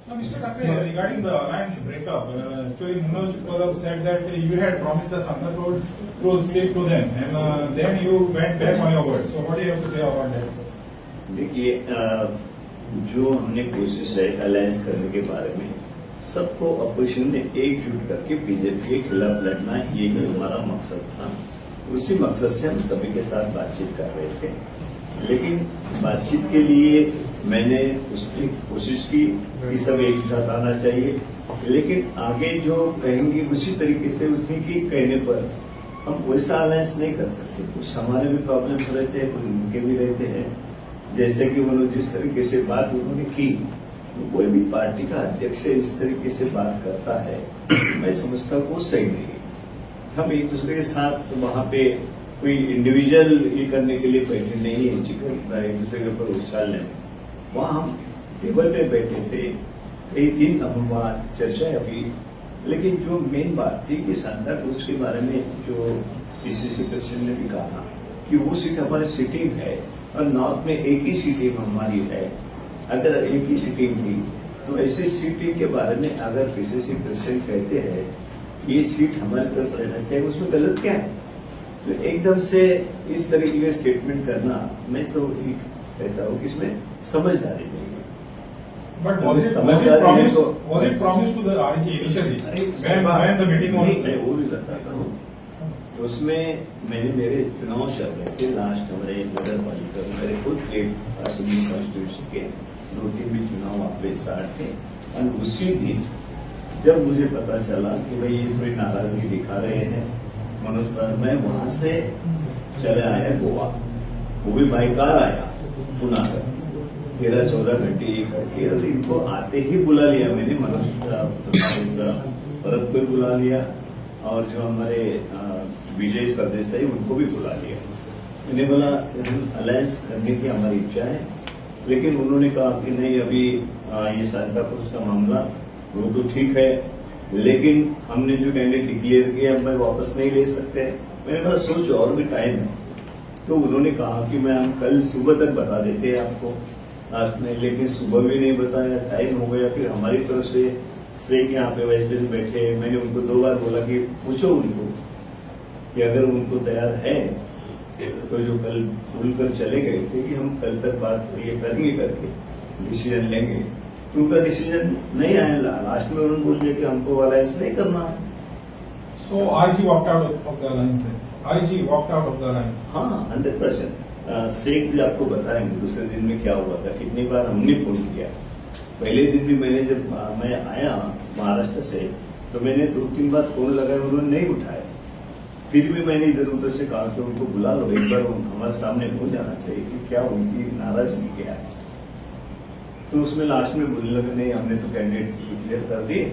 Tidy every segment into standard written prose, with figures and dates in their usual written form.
Mr. Thackeray, regarding the alliance breakup, actually Manoj Kaurav said that you had promised the Santa Road to stick to them, and then you went back on your word. So what do you have to say about that? देखिए, जो हमने कोशिश है alliance करने के बारे में, सबको अपोजिशन ने एकजुट करके बीजेपी के खिलाफ लड़ना, यही हमारा मकसद था। उसी मकसद से हम सभी के साथ बातचीत कर रहे थे, लेकिन बातचीत के लिए मैंने उसकी कोशिश की कि सब एक साथ आना चाहिए, लेकिन आगे जो कहेंगे उसी तरीके से उसी के कहने पर हम वैसा अलायंस नहीं कर सकते। कुछ हमारे भी प्रॉब्लम्स रहते हैं, कुछ उनके भी रहते हैं। जैसे कि उन्होंने जिस तरीके से बात उन्होंने की, तो कोई भी पार्टी का अध्यक्ष इस तरीके से बात करता है, मैं समझता हूँ वो सही नहीं है। हम एक दूसरे के साथ वहाँ पे कोई इंडिविजुअल ये करने के लिए बैठे नहीं है, एक दूसरे के ऊपर उछालने में। वहाँ हम टेबल पे बैठे थे, एक दिन हम वहाँ चर्चा अभी, लेकिन जो मेन बात थी कि सांता क्रूज के बारे में जो पीसीसी प्रेसिडेंट ने भी कहा कि वो सीट हमारी सिटिंग है और नॉर्थ में एक ही सीटिंग हमारी है। अगर एक ही सीटिंग थी तो ऐसी सीटिंग के बारे में अगर पीसीसी प्रेसिडेंट कहते हैं कि ये सीट हमारी तरफ रहना चाहिए, उसमें गलत क्या है? तो एकदम से इस तरीके का स्टेटमेंट करना, मैं तो कहता हूँ कि इसमें समझदारी नहीं है। But was it promised to the RG initially when the meeting was? मैं वो भी बताता हूँ, उसमें मेरे चुनाव चल रहे थे लास्ट हमारे नगर पालिका, मेरे खुद एक असेंबली कॉन्स्टिट्यूशन के 2-3 भी चुनाव वहाँ पे स्टार्ट थे। और उसी दिन जब मुझे पता चला कि भाई ये थोड़ी नाराजगी दिखा रहे हैं मनोज पर, मैं वहां से चले आया गोवा, वो भी बाई कार आया पुणे तक 13-14 घंटे करके, और इनको आते ही बुला लिया मैंने, मनोज भरत को बुला लिया और जो हमारे विजय सरदेसाई उनको भी बुला लिया। मैंने बोला अलायंस करने की हमारी इच्छा है, लेकिन उन्होंने कहा कि नहीं अभी ये सांता क्रूज का मामला वो तो ठीक है, लेकिन हमने जो कैंडिडेट डिक्लेयर किया अब मैं वापस नहीं ले सकते। मैंने कहा सोचो और भी टाइम है। तो उन्होंने कहा कि मैं हम कल सुबह तक बता देते हैं आपको लास्ट में, लेकिन सुबह भी नहीं बताया, टाइम हो गया। फिर हमारी तरफ से यहाँ पे वाइस प्रेसिडेंट बैठे, मैंने उनको 2 बार बोला कि पूछो उनको कि अगर उनको तैयार है तो जो कल भूल कर चले गए थे कि हम कल तक बात ये करेंगे करके डिसीजन लेंगे, तो उनका डिसीजन नहीं आया। लास्ट में उन्होंने बोल दिया कि हमको अलायंस नहीं करना है। So RG walked out of the alliance. RG walked out of the alliance. हाँ 100%। शेख जी आपको बताएंगे दूसरे दिन में क्या हुआ था, कितनी बार हमने फोन किया। पहले दिन भी मैंने जब मैं आया महाराष्ट्र से तो मैंने 2-3 बार फोन लगाया, उन्होंने नहीं उठाया। फिर भी मैंने इधर उधर से कहा कि उनको बुला लो, एक बार हमारे सामने हो जाना चाहिए कि क्या उनकी नाराजगी क्या है। तो उसमें लास्ट में बोलने लगे नहीं हमने तो कैंडिडेट डिक्लेयर कर दिए,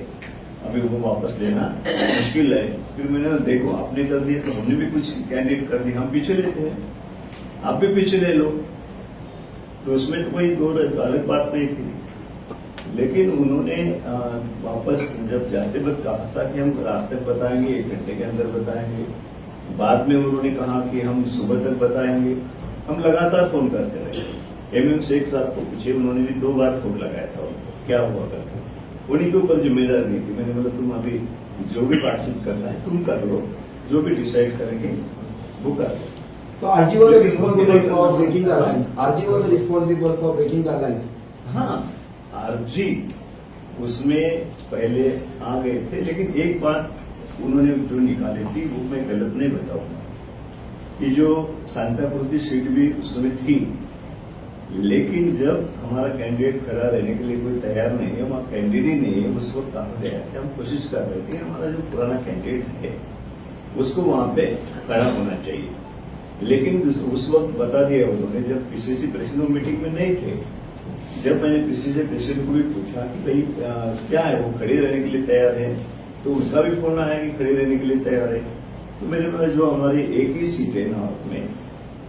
अभी वो वापस लेना मुश्किल है। फिर मैंने देखो आपने कर दिया तो हमने भी कुछ कैंडिडेट कर दिया, हम पीछे लेते हैं, आप भी पीछे ले लो। तो उसमें तो कोई दो अलग बात नहीं थी, लेकिन उन्होंने वापस जब जाते वक्त कहा था कि हम रात तक बताएंगे, 1 घंटे के अंदर बताएंगे। बाद में उन्होंने कहा कि हम सुबह तक बताएंगे। हम लगातार फोन करते रहे। MM शेख साहब को पूछे, उन्होंने भी 2 बार फोन लगाया था उनको क्या हुआ करके, उन्हीं के ऊपर जिम्मेदार नहीं थी। मैंने बोला तुम अभी जो भी बातचीत करना है तुम कर लो, जो भी डिसाइड करेंगे वो कर लो। So RG was responsible for breaking the alliance. RG was responsible for breaking the alliance. हाँ, RG उसमें पहले आ गए थे, लेकिन एक बात उन्होंने जो निकाली थी वो मैं गलत नहीं बताऊंगा कि जो सांता क्रूज की सीट भी उसमें थी, लेकिन जब हमारा कैंडिडेट खड़ा रहने के लिए कोई तैयार नहीं है, वहाँ कैंडिडेट ही नहीं है, उस वक्त कहा गया कि हम कोशिश कर रहे थे हमारा जो पुराना कैंडिडेट है उसको वहाँ पे खड़ा होना चाहिए। लेकिन उस वक्त बता दिया उन्होंने जब पीसीसी प्रेसिडेंट मीटिंग में नहीं थे। जब मैंने पीसीसी प्रेसिडेंट को भी पूछा कि भाई क्या है वो खड़े रहने के लिए तैयार है, तो उनका भी फोन आया कि खड़े रहने के लिए तैयार है। तो मैंने बोला जो हमारी एक ही सीट है नॉर्थ में,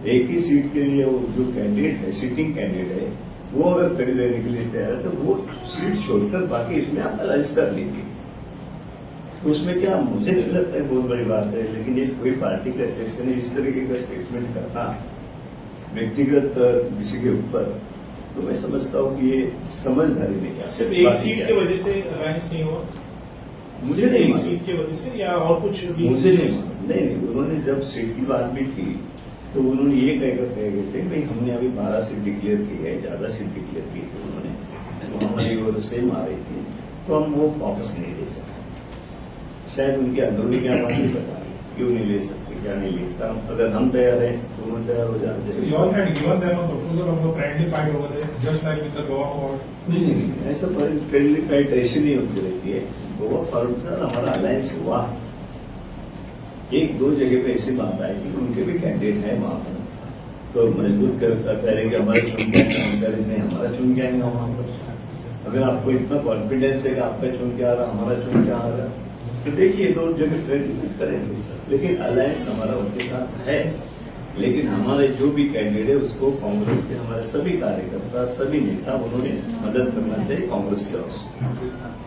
एक ही सीट के लिए वो जो कैंडिडेट है सिटिंग कैंडिडेट है वो अगर खड़े रहने के लिए तैयार है तो वो सीट छोड़कर बाकी इसमें आप अलायंस कर लीजिए। तो उसमें क्या मुझे नहीं लगता है बहुत बड़ी बात है, लेकिन ये कोई पार्टी के अध्यक्ष ने इस तरीके का स्टेटमेंट करना व्यक्तिगत किसी के ऊपर, तो मैं समझता हूँ कि ये समझदारी में क्या सिर्फ एक सीट की वजह से अलायंस नहीं हुआ? मुझे सिर्फ नहीं एक मालूम। सीट की वजह से या और कुछ भी? मुझे नहीं, उन्होंने जब सीट की बात भी थी तो उन्होंने ये कहकर कह गए थे भाई हमने अभी 12 सीट डिक्लेयर की है, ज्यादा सीट डिक्लेयर की थी उन्होंने, तो हमारी वो सेम आ रही थी, तो हम वो वापस नहीं ले सकते। शायद उनके अंदरूनी क्या बात नहीं पता क्यों नहीं ले सकते, क्या नहीं ले सकता। अगर हम तैयार हैं तो उन्होंने तैयार हो जाते So you all had given them a proposal of a friendly fight over there, just like with the Goa Fort. नहीं, ऐसा फ्रेंडली फाइट ऐसी नहीं होती रहती है। गोवा फॉरवर्ड से हमारा अलायंस हुआ, एक दो जगह पे ऐसी बात आई कि उनके भी कैंडिडेट है वहां पर, तो मजबूत करेंगे हमारे चुन के आएंगे, हम करेंगे हमारा चुन के आएंगे वहां पर। अगर आपको इतना कॉन्फिडेंस है कि आपका चुन के आ रहा, हमारा चुन के आ रहा, तो देखिए दो जगह फ्रेंडली करेंगे, लेकिन अलायंस हमारा उनके साथ है। लेकिन हमारे जो भी कैंडिडेट है उसको कांग्रेस के हमारे सभी कार्यकर्ता, सभी नेता, उन्होंने मदद करना चाहिए कांग्रेस की ओर से।